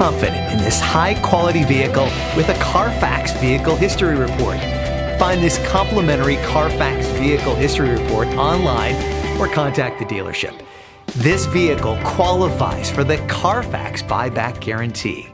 confident in this high-quality vehicle with a Carfax Vehicle History Report. Find this complimentary Carfax Vehicle History Report online or contact the dealership. This vehicle qualifies for the Carfax Buyback Guarantee.